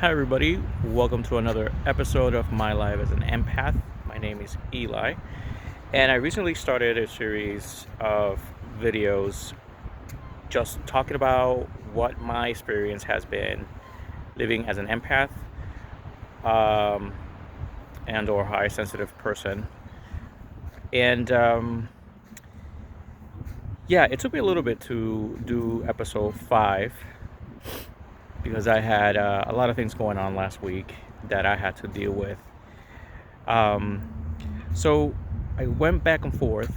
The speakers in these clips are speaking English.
Hi, everybody. Welcome to another episode of My Life as an Empath. My name is Eli, and I recently started a series of videos just talking about what my experience has been living as an empath um, and/or high sensitive person. And yeah, it took me a little bit to do episode 5 because I had a lot of things going on last week that I had to deal with. Um, So I went back and forth,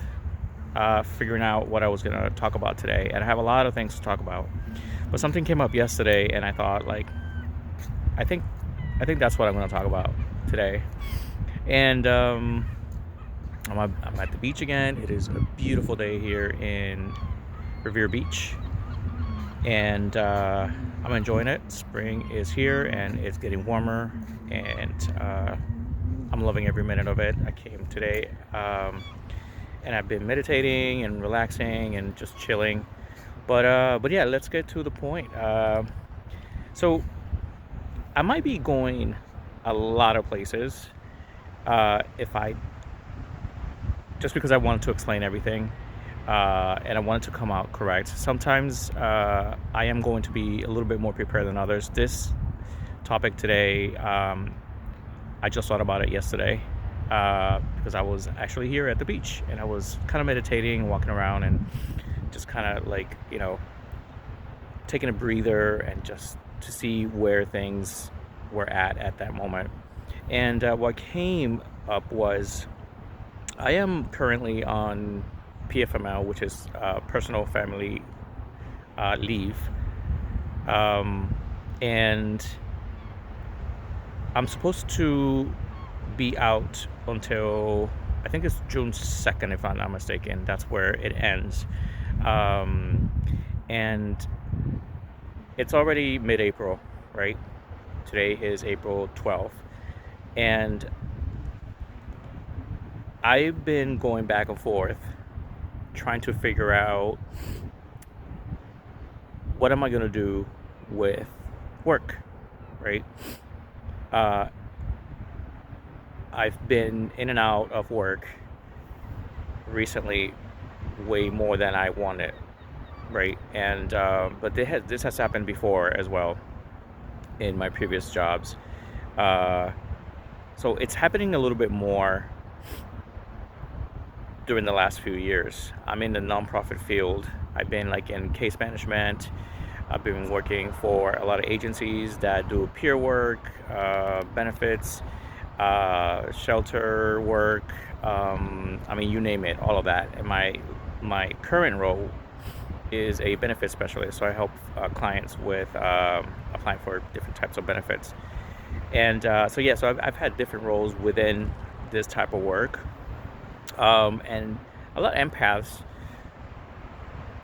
figuring out what I was going to talk about today, and I have a lot of things to talk about. But something came up yesterday, and I thought, I think, I think that's what I'm going to talk about today. And I'm at the beach again. It is a beautiful day here in Revere Beach, and I'm enjoying it. Spring is here, and it's getting warmer, and I'm loving every minute of it. I came today. And I've been meditating and relaxing and just chilling. But yeah, let's get to the point. So I might be going a lot of places. If I just because I wanted to explain everything, and I wanted to come out correct. Sometimes I am going to be a little bit more prepared than others. This topic today, I just thought about it yesterday. Because I was actually here at the beach and I was kind of meditating, walking around, and just kind of taking a breather and just to see where things were at that moment. And what came up was I am currently on PFML, which is personal family leave, um, and I'm supposed to be out until I think it's June 2nd, if I'm not mistaken. That's where it ends. Um, and it's already mid-April, right? Today is April 12th. And I've been going back and forth trying to figure out what am I going to do with work, right? Uh, I've been in and out of work recently way more than I wanted, right? And but this has happened before as well in my previous jobs. Uh, so it's happening a little bit more during the last few years. I'm in the nonprofit field. I've been in case management. I've been working for a lot of agencies that do peer work, benefits, shelter work. I mean, you name it, all of that. And my current role is a benefit specialist, so I help clients with applying for different types of benefits. And so I've had different roles within this type of work, and a lot of empaths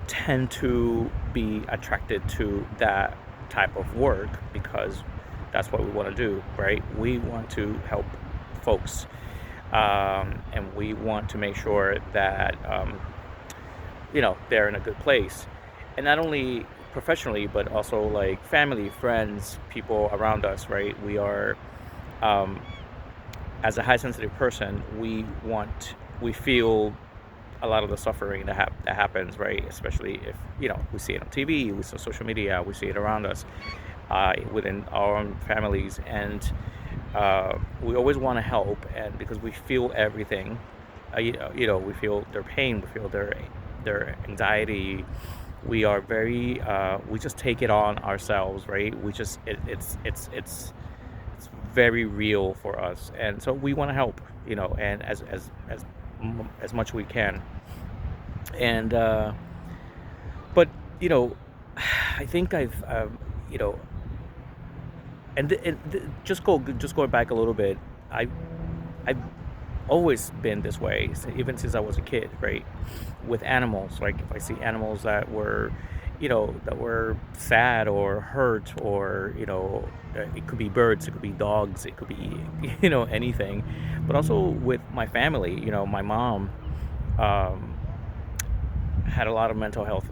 tend to be attracted to that type of work because that's what we want to do, right? We want to help folks, and we want to make sure that they're in a good place, and not only professionally but also like family, friends, people around us, right? We are, um, as a high sensitive person, we feel a lot of the suffering that happens, right? Especially if we see it on TV, we see on social media, we see it around us, within our own families, and we always want to help, and because we feel everything, we feel their pain, we feel their anxiety. We are very we just take it on ourselves, right? We just it's very real for us, and so we want to help, and as much we can. And but I think I've you know just going back a little bit, I've always been this way, even since I was a kid, right? With animals, like if I see animals that were, that were sad or hurt, or it could be birds, it could be dogs, it could be anything. But also with my family, my mom um, had a lot of mental health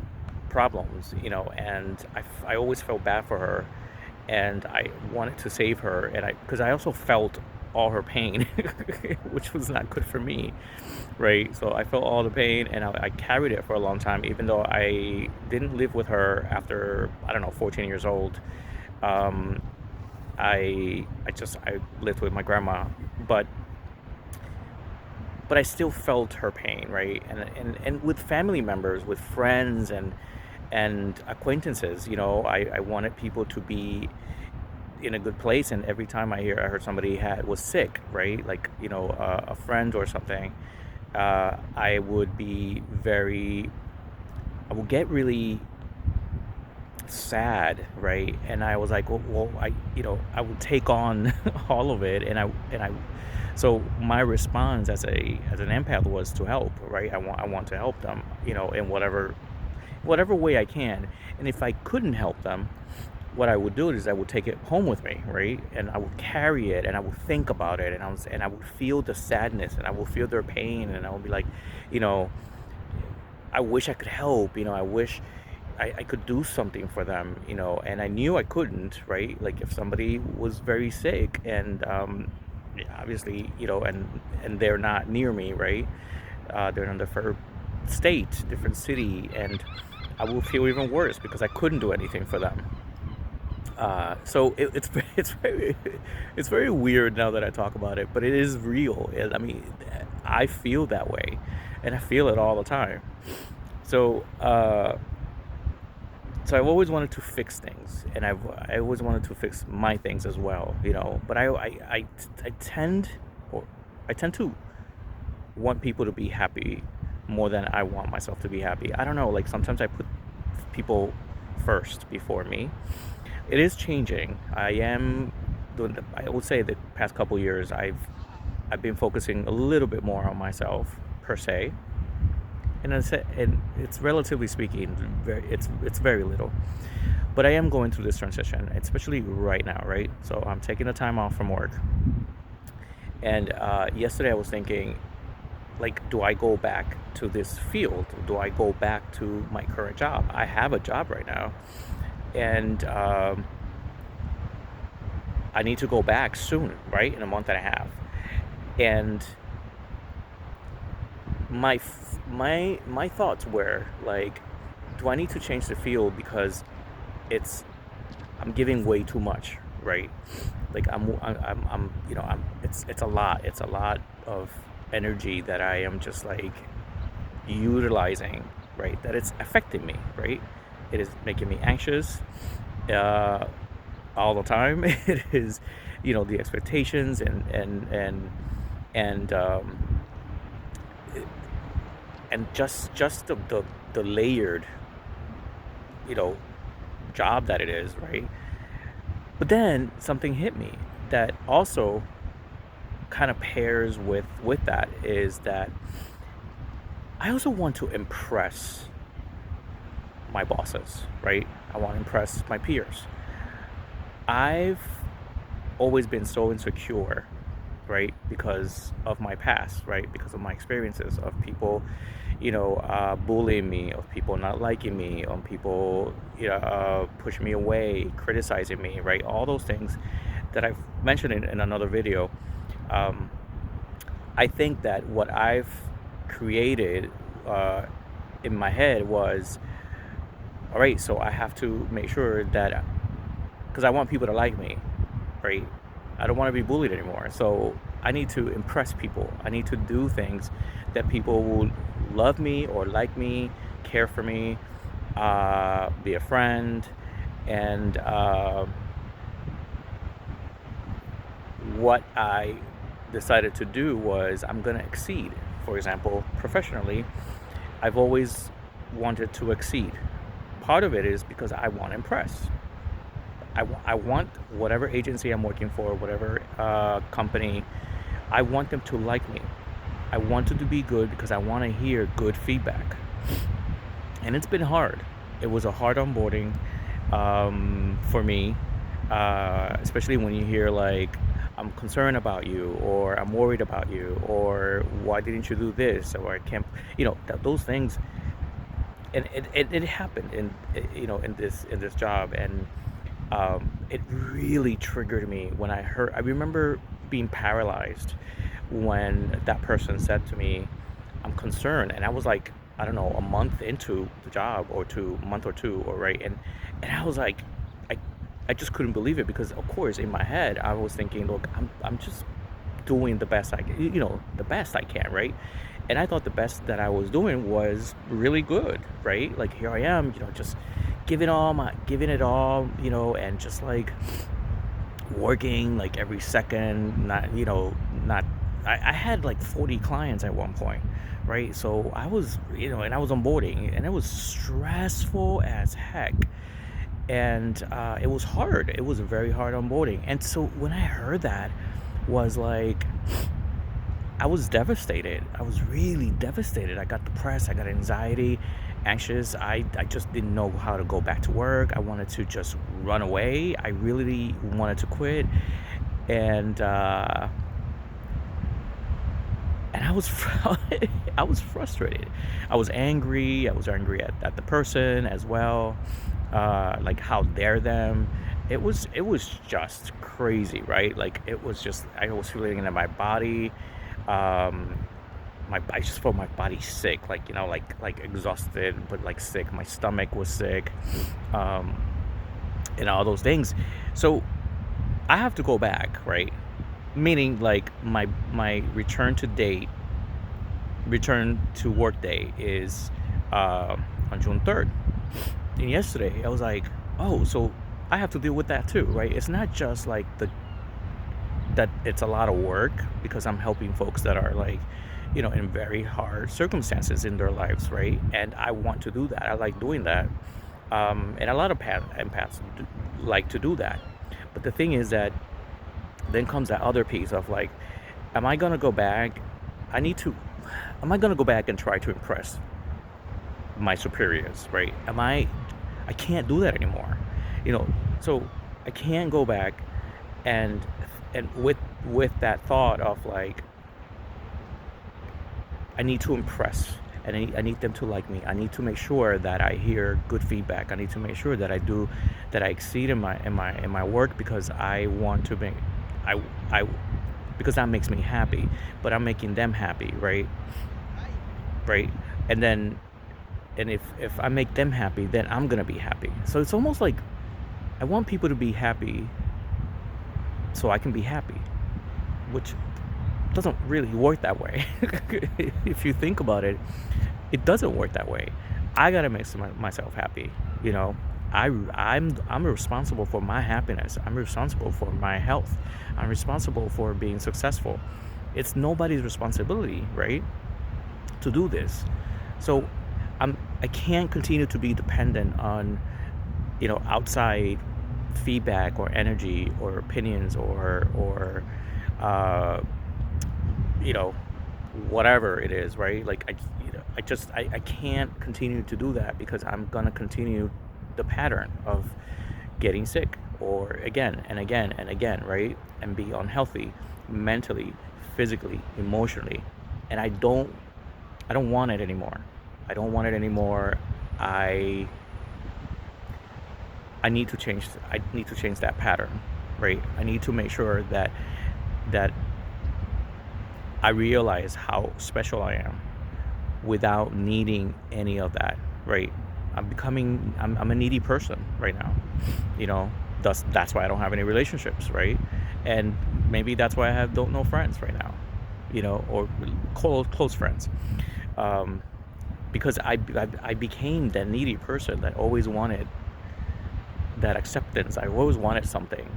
problems, and I always felt bad for her. and I wanted to save her, and because I also felt all her pain, which was not good for me, right? So I felt all the pain, and I carried it for a long time, even though I didn't live with her after, I don't know, 14 years old. Um, I lived with my grandma, but I still felt her pain, right? And with family members, with friends, and acquaintances, I wanted people to be in a good place. And every time I heard somebody was sick, right? Like, a friend or something, I would be very, I would get really sad, right? And I was like, well, I would take on all of it, and I so my response as an empath was to help, right? I want to help them, in whatever way I can. And if I couldn't help them, what I would do is I would take it home with me, right? And I would carry it, and I would think about it, and I would feel the sadness, and I would feel their pain, and I would be like, you know, I wish I could help, I wish I could do something for them, and I knew I couldn't, right? Like if somebody was very sick, and obviously, and they're not near me, right? They're in a different state, different city, and I will feel even worse because I couldn't do anything for them. It's it's very it's very weird now that I talk about it, but it is real. I mean, I feel that way, and I feel it all the time. So, so I've always wanted to fix things, and I always wanted to fix my things as well, But I tend, or I tend to want people to be happy more than I want myself to be happy. I don't know. Like sometimes I put people first before me. It is changing. I would say the past couple years I've been focusing a little bit more on myself per se, and it's relatively speaking, it's very little. But I am going through this transition, especially right now, right? So I'm taking the time off from work, and yesterday I was thinking, like, do I go back to this field? Do I go back to my current job? I have a job right now, and I need to go back soon, right? In a month and a half, and my thoughts were like, do I need to change the field because it's I'm giving way too much, right? Like it's a lot. It's a lot of energy that I am just like utilizing, right? That it's affecting me, right? It is making me anxious uh, all the time. It is, the expectations and and just the layered, you know, job that it is, right? But then something hit me that also kind of pairs with that, is that I also want to impress my bosses, right? I want to impress my peers. I've always been so insecure, right? Because of my past, right? Because of my experiences of people, bullying me, of people not liking me, on people, pushing me away, criticizing me, right? All those things that I've mentioned in another video. Um, I think that what I've created uh, in my head was, all right, so I have to make sure that, because I want people to like me, right? I don't want to be bullied anymore. So I need to impress people. I need to do things that people will love me or like me, care for me, be a friend. And what I decided to do was I'm going to exceed. For example, professionally, I've always wanted to exceed. Part of it is because I want to impress. I want whatever agency I'm working for, whatever company, I want them to like me. I want it to be good because I want to hear good feedback. And it's been hard. It was a hard onboarding for me, especially when you hear like, I'm concerned about you, or I'm worried about you, or why didn't you do this, or I can't, those things. And it happened in this job, and It really triggered me when I remember being paralyzed when that person said to me, I'm concerned. And I was like, I don't know, a month into the job or two, month or two, or right. And I was like, I, I just couldn't believe it because of course in my head, I was thinking, look, I'm just doing the best I can, the best I can, right? And I thought the best that I was doing was really good, right? Like here I am, just giving it all, and just like working like every second, not I had like 40 clients at one point, right? So I was, and I was onboarding and it was stressful as heck. And it was hard. It was very hard onboarding. And so when I heard that, was like, I was devastated. I was really devastated. I got depressed. I got anxiety, anxious. I just didn't know how to go back to work. I wanted to just run away. I really wanted to quit. And I was I was frustrated. I was angry. I was angry at the person as well. Like how dare them. It was just crazy, right? Like it was just I was feeling it in my body. Um, I just felt my body sick, like like exhausted, but like sick. My stomach was sick, um, and all those things. So I have to go back, right? Meaning like my return to work day is on June 3rd. And yesterday I was like, oh, so I have to deal with that too, right? It's not just like that it's a lot of work because I'm helping folks that are like, in very hard circumstances in their lives, right? And I want to do that. I like doing that. And a lot of empaths like to do that. But the thing is that then comes that other piece of like, am I gonna go back? I need to. Am I gonna go back and try to impress my superiors, right? I can't do that anymore, you know. So I can't go back and with that thought of like I need to impress and I need them to like me. I need to make sure that I hear good feedback. I need to make sure that I exceed in my work because I want to make I I because that makes me happy, but I'm making them happy, right? Right? And then and if I make them happy, then I'm going to be happy. So it's almost like I want people to be happy so I can be happy, which doesn't really work that way. If you think about it, it doesn't work that way. I gotta make myself happy. You know, I'm responsible for my happiness. I'm responsible for my health. I'm responsible for being successful. It's nobody's responsibility, right, to do this. So I can't continue to be dependent on outside feedback or energy or opinions or uh, you know whatever it is, right? Like I can't continue to do that because I'm gonna continue the pattern of getting sick or again and again and again, right? And be unhealthy mentally, physically, emotionally. And I don't want it anymore. I don't want it anymore. I I need to change. I need to change that pattern, right? I need to make sure that I realize how special I am without needing any of that, right? I'm a needy person right now, you know. That's why I don't have any relationships, right? And maybe that's why I have don't know friends right now, or close friends, um, because I became that needy person that always wanted that acceptance. I always wanted something,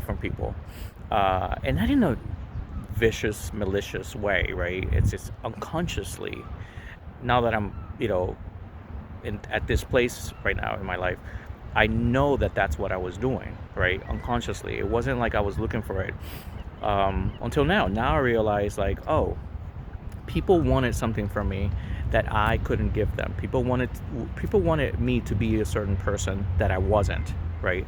from people, and not in a vicious, malicious way, right? It's just unconsciously. Now that I'm, at this place right now in my life, I know that that's what I was doing, right? Unconsciously, it wasn't like I was looking for it. Until now. Now I realize, like, oh, people wanted something from me that I couldn't give them. People wanted me to be a certain person that I wasn't, right?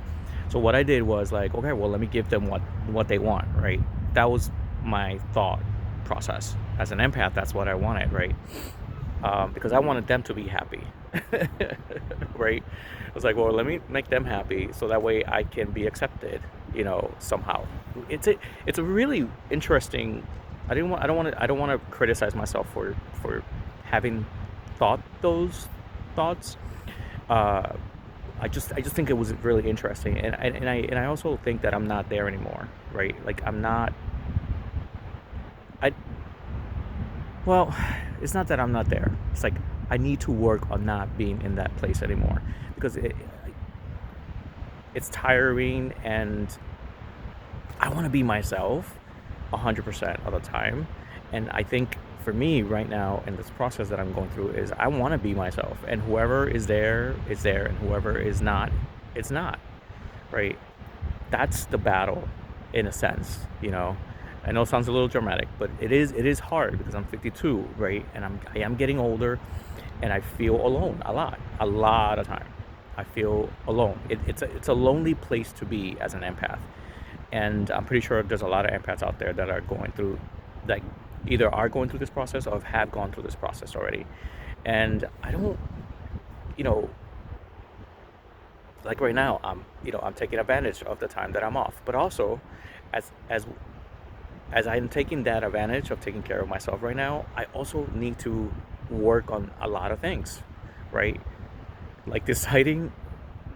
So what I did was like, okay, well, let me give them what they want, right? That was my thought process. As an empath, that's what I wanted, right? Because I wanted them to be happy. right? I was like, well, let me make them happy so that way I can be accepted, somehow. It's a really interesting. I don't want to criticize myself for having thought those thoughts. Uh, I just think it was really interesting, and I also think that I'm not there anymore, right? Like I'm not. I Well, it's not that I'm not there. It's like I need to work on not being in that place anymore because it's tiring, and I want to be myself 100% of the time. And I think for me right now in this process that I'm going through is I want to be myself, and whoever is there, and whoever is not, it's not, right? That's the battle in a sense, I know it sounds a little dramatic, but it is hard because I'm 52, right? And I am getting older, and I feel alone a lot of time. I feel alone. It's a lonely place to be as an empath, and I'm pretty sure there's a lot of empaths out there that are going through, like, either are going through this process or have gone through this process already. And I don't, you know, like right now, I'm taking advantage of the time that I'm off, but also, as as as I'm taking that advantage of taking care of myself right now, I also need to work on a lot of things, right? Like deciding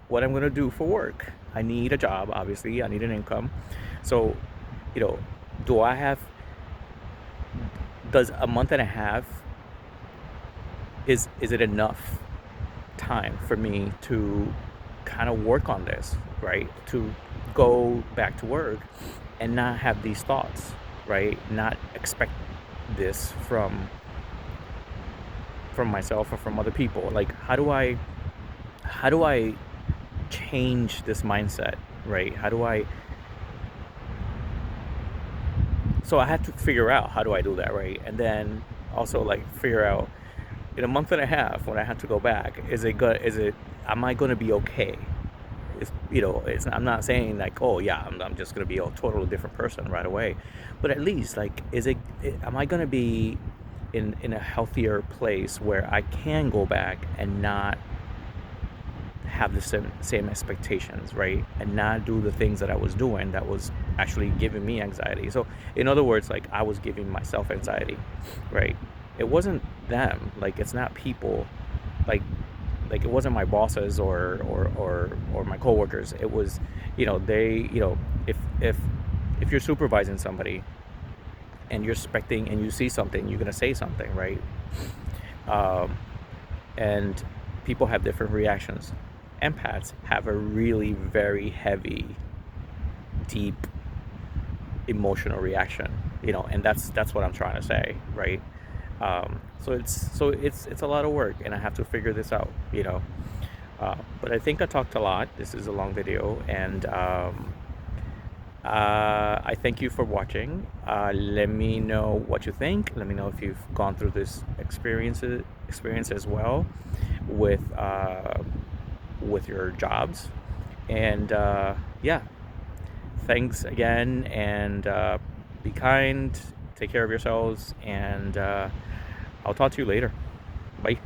what I'm gonna do for work. I need a job, obviously. I need an income. So, you know, do I have does a month and a half is it enough time for me to kind of work on this, right? To go back to work and not have these thoughts, right? Not expect this from myself or from other people. Like how do I change this mindset, right? How do I So I had to figure out how do I do that, right? And then also like figure out in a month and a half when I have to go back, am I going to be okay? I'm not saying like, oh yeah, I'm just going to be a totally different person right away, but at least like, am I going to be in a healthier place where I can go back and not have the same expectations, right? And not do the things that I was doing that was actually giving me anxiety. So, in other words, like I was giving myself anxiety, right? It wasn't them, like it's not people, like it wasn't my bosses or my coworkers. It was, they, if you're supervising somebody and you're expecting and you see something, you're gonna say something, right? Um, and people have different reactions. Empaths have a really very heavy, deep emotional reaction, and that's what I'm trying to say, right? So it's a lot of work, and I have to figure this out, but I think I talked a lot. This is a long video, and I thank you for watching. Let me know what you think. Let me know if you've gone through this experience as well with your jobs. And yeah, thanks again, and be kind, take care of yourselves, and I'll talk to you later. Bye.